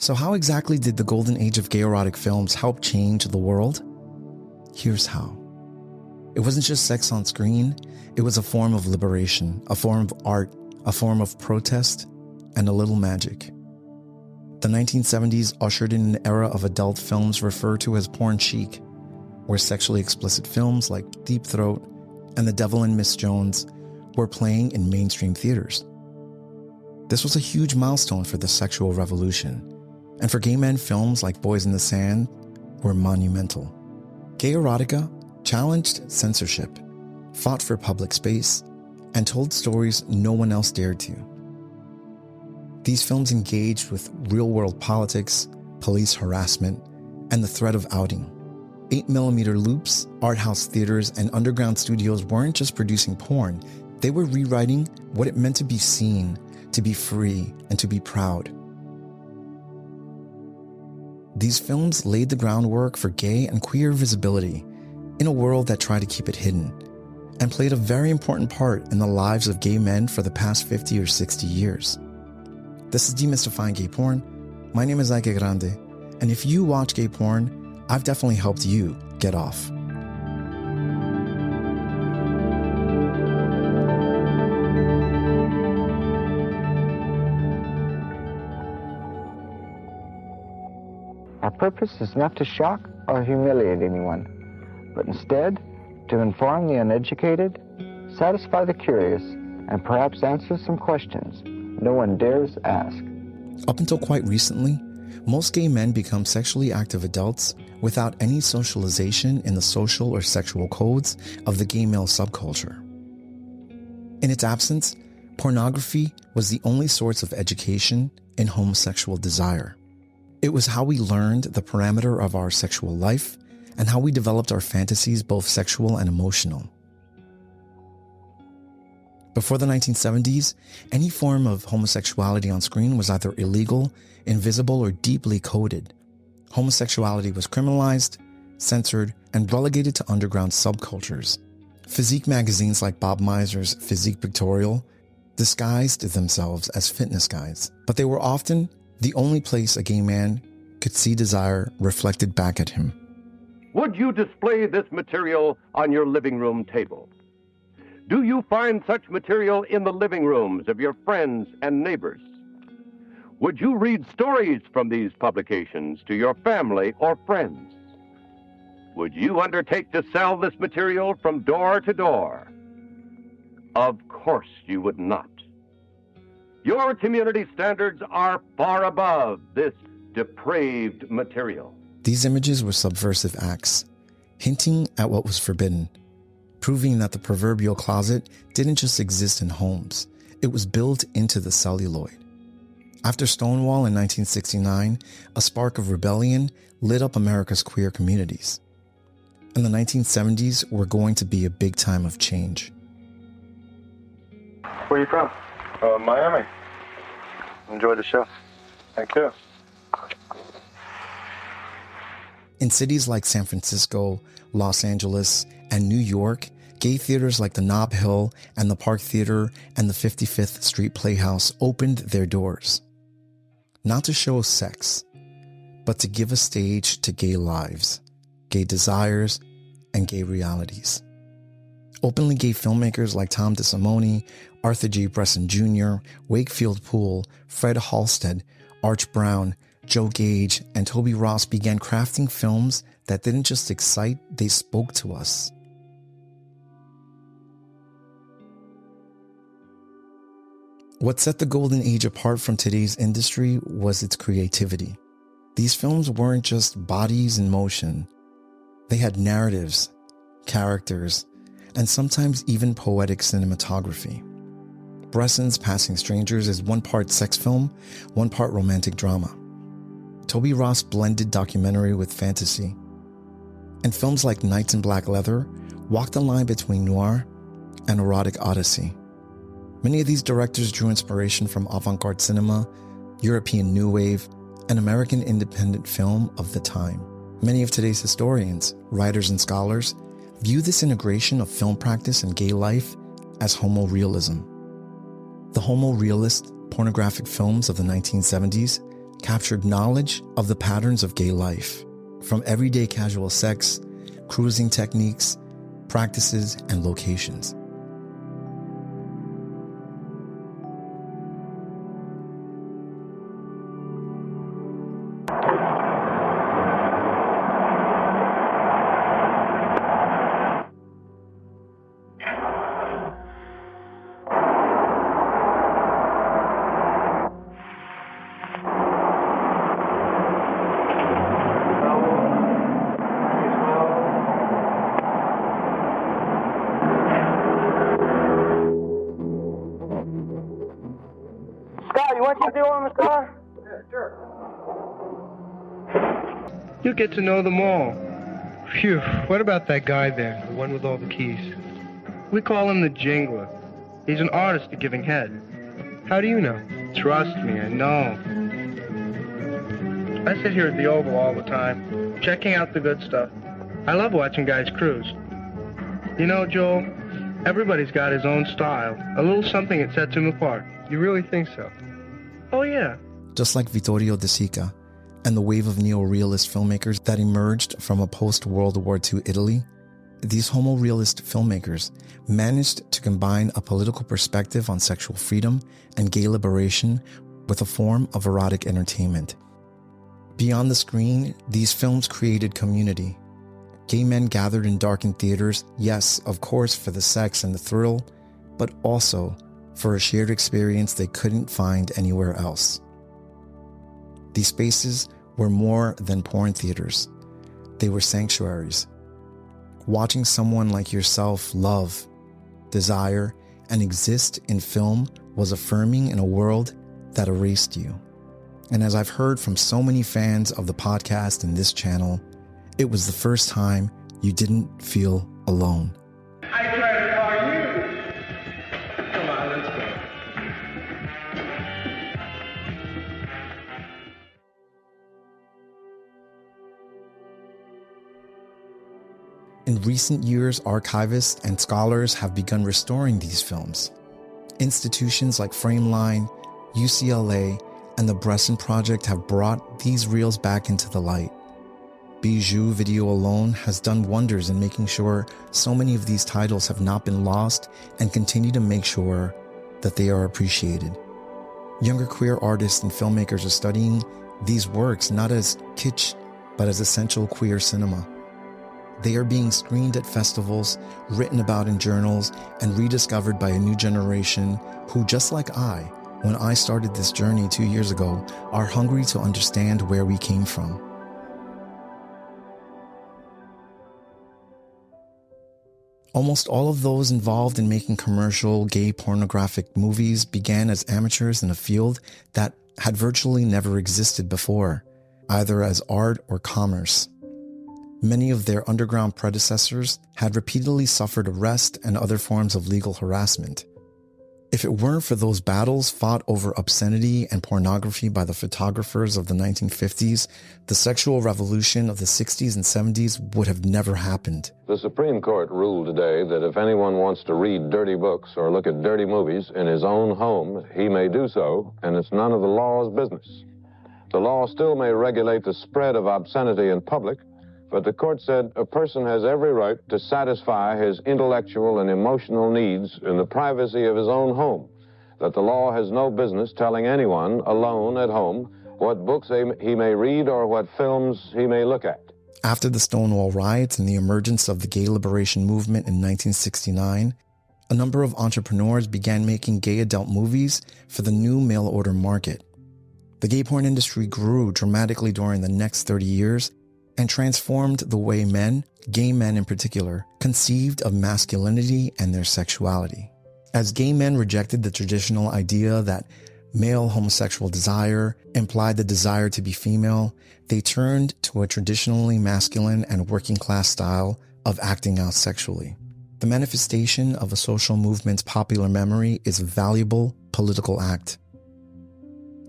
So how exactly did the golden age of gay erotic films help change the world? Here's how. It wasn't just sex on screen, it was a form of liberation, a form of art, a form of protest, and a little magic. The 1970s ushered in an era of adult films referred to as porn chic, where sexually explicit films like Deep Throat and The Devil and Miss Jones were playing in mainstream theaters. This was a huge milestone for the sexual revolution, and for gay men, films like Boys in the Sand were monumental. Gay erotica challenged censorship, fought for public space, and told stories no one else dared to. These films engaged with real-world politics, police harassment, and the threat of outing. 8mm loops, art house theaters, and underground studios weren't just producing porn, they were rewriting what it meant to be seen, to be free, and to be proud. These films laid the groundwork for gay and queer visibility in a world that tried to keep it hidden, and played a very important part in the lives of gay men for the past 50 or 60 years. This is Demystifying Gay Porn. My name is Ike Grande, and if you watch gay porn, I've definitely helped you get off. Our purpose is not to shock or humiliate anyone, but instead to inform the uneducated, satisfy the curious, and perhaps answer some questions no one dares ask. Up until quite recently, most gay men become sexually active adults without any socialization in the social or sexual codes of the gay male subculture. In its absence, pornography was the only source of education in homosexual desire. It was how we learned the parameter of our sexual life and how we developed our fantasies, both sexual and emotional. Before the 1970s, any form of homosexuality on screen was either illegal, invisible, or deeply coded. Homosexuality was criminalized, censored, and relegated to underground subcultures. Physique magazines like Bob Miser's Physique Pictorial disguised themselves as fitness guides, but they were often the only place a gay man could see desire reflected back at him. Would you display this material on your living room table? Do you find such material in the living rooms of your friends and neighbors? Would you read stories from these publications to your family or friends? Would you undertake to sell this material from door to door? Of course you would not. Your community standards are far above this depraved material. These images were subversive acts, hinting at what was forbidden, proving that the proverbial closet didn't just exist in homes, it was built into the celluloid. After Stonewall in 1969, a spark of rebellion lit up America's queer communities. And the 1970s were going to be a big time of change. Where are you from? Miami. Enjoy the show. Thank you. In cities like San Francisco, Los Angeles, and New York, gay theaters like the Nob Hill and the Park Theater and the 55th Street Playhouse opened their doors. Not to show sex, but to give a stage to gay lives, gay desires, and gay realities. Openly gay filmmakers like Tom DeSimone, Arthur J. Bresson Jr., Wakefield Poole, Fred Halstead, Arch Brown, Joe Gage, and Toby Ross began crafting films that didn't just excite, they spoke to us. What set the golden age apart from today's industry was its creativity. These films weren't just bodies in motion. They had narratives, characters, and sometimes even poetic cinematography. Bresson's Passing Strangers is one part sex film, one part romantic drama. Toby Ross blended documentary with fantasy. And films like Nights in Black Leather walked the line between noir and erotic odyssey. Many of these directors drew inspiration from avant-garde cinema, European New Wave, and American independent film of the time. Many of today's historians, writers, and scholars view this integration of film practice and gay life as homo-realism. The homo-realist pornographic films of the 1970s captured knowledge of the patterns of gay life, from everyday casual sex, cruising techniques, practices, and locations. You get to know them all. Phew, what about that guy there, the one with all the keys? We call him the Jingler. He's an artist at giving head. How do you know? Trust me, I know. I sit here at the Oval all the time, checking out the good stuff. I love watching guys cruise. You know, Joel, everybody's got his own style, a little something that sets him apart. You really think so? Oh, yeah. Just like Vittorio De Sica and the wave of neo-realist filmmakers that emerged from a post-World War II Italy, these homo-realist filmmakers managed to combine a political perspective on sexual freedom and gay liberation with a form of erotic entertainment. Beyond the screen, these films created community. Gay men gathered in darkened theaters, yes, of course, for the sex and the thrill, but also for a shared experience they couldn't find anywhere else. These spaces were more than porn theaters. They were sanctuaries. Watching someone like yourself love, desire, and exist in film was affirming in a world that erased you. And as I've heard from so many fans of the podcast and this channel, it was the first time you didn't feel alone. I try to call you. Come on, let's go. In recent years, archivists and scholars have begun restoring these films. Institutions like Frameline, UCLA, and the Bresson Project have brought these reels back into the light. Bijou Video alone has done wonders in making sure so many of these titles have not been lost and continue to make sure that they are appreciated. Younger queer artists and filmmakers are studying these works not as kitsch, but as essential queer cinema. They are being screened at festivals, written about in journals, and rediscovered by a new generation who, just like I, when I started this journey 2 years ago, are hungry to understand where we came from. Almost all of those involved in making commercial gay pornographic movies began as amateurs in a field that had virtually never existed before, either as art or commerce. Many of their underground predecessors had repeatedly suffered arrest and other forms of legal harassment. If it weren't for those battles fought over obscenity and pornography by the photographers of the 1950s, the sexual revolution of the 60s and 70s would have never happened. The Supreme Court ruled today that if anyone wants to read dirty books or look at dirty movies in his own home, he may do so, and it's none of the law's business. The law still may regulate the spread of obscenity in public, but the court said a person has every right to satisfy his intellectual and emotional needs in the privacy of his own home, that the law has no business telling anyone alone at home what books he may read or what films he may look at. After the Stonewall riots and the emergence of the gay liberation movement in 1969, a number of entrepreneurs began making gay adult movies for the new mail-order market. The gay porn industry grew dramatically during the next 30 years and transformed the way men, gay men in particular, conceived of masculinity and their sexuality. As gay men rejected the traditional idea that male homosexual desire implied the desire to be female, they turned to a traditionally masculine and working-class style of acting out sexually. The manifestation of a social movement's popular memory is a valuable political act.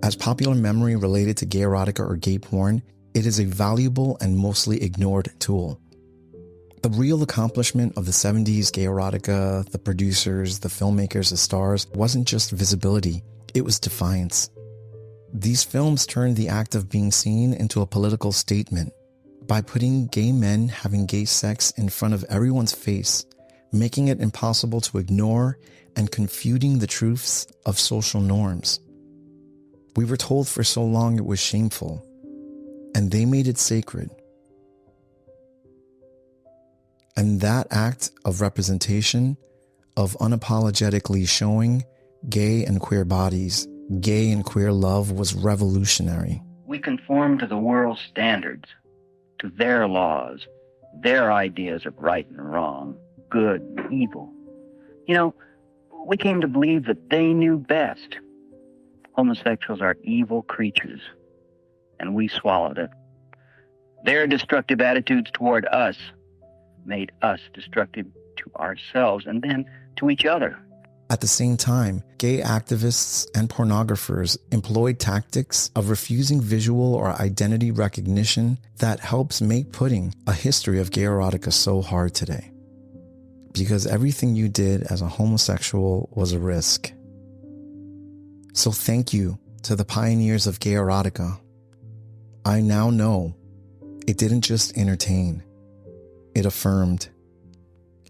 As popular memory related to gay erotica or gay porn, it is a valuable and mostly ignored tool. The real accomplishment of the 70s gay erotica, the producers, the filmmakers, the stars, wasn't just visibility, it was defiance. These films turned the act of being seen into a political statement by putting gay men having gay sex in front of everyone's face, making it impossible to ignore and confuting the truths of social norms. We were told for so long it was shameful, and they made it sacred. And that act of representation, of unapologetically showing gay and queer bodies, gay and queer love, was revolutionary. We conform to the world's standards, to their laws, their ideas of right and wrong, good and evil. You know, we came to believe that they knew best. Homosexuals are evil creatures, and we swallowed it. Their destructive attitudes toward us made us destructive to ourselves and then to each other. At the same time, gay activists and pornographers employed tactics of refusing visual or identity recognition that helps make putting a history of gay erotica so hard today. Because everything you did as a homosexual was a risk. So thank you to the pioneers of gay erotica. I now know it didn't just entertain. It affirmed.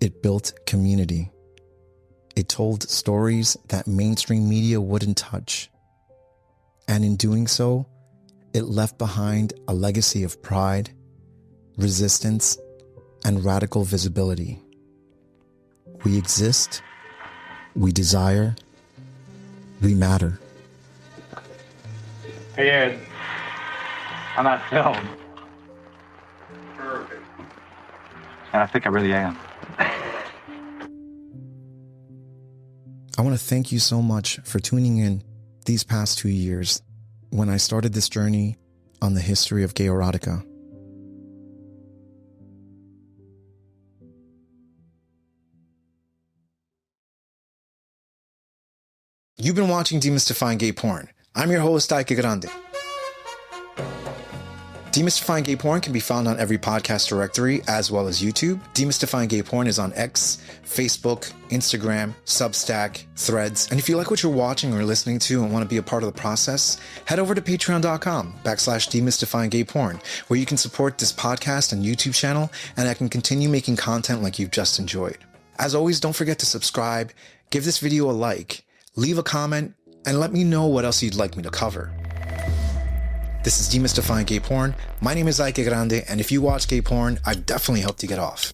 It built community. It told stories that mainstream media wouldn't touch. And in doing so, it left behind a legacy of pride, resistance, and radical visibility. We exist, we desire, we matter. Hey Ed, I'm not film. Perfect. And I think I really am. I want to thank you so much for tuning in these past 2 years when I started this journey on the history of gay erotica. You've been watching Demystifying Gay Porn. I'm your host, Ike Grande. Demystifying Gay Porn can be found on every podcast directory as well as YouTube. Demystifying Gay Porn is on X, Facebook, Instagram, Substack, Threads. And if you like what you're watching or listening to and want to be a part of the process, head over to patreon.com/demystifying gay porn, where you can support this podcast and YouTube channel, and I can continue making content like you've just enjoyed. As always, don't forget to subscribe, give this video a like, leave a comment, and let me know what else you'd like me to cover. This is Demystifying Gay Porn. My name is Ike Grande, and if you watch gay porn, I've definitely helped you get off.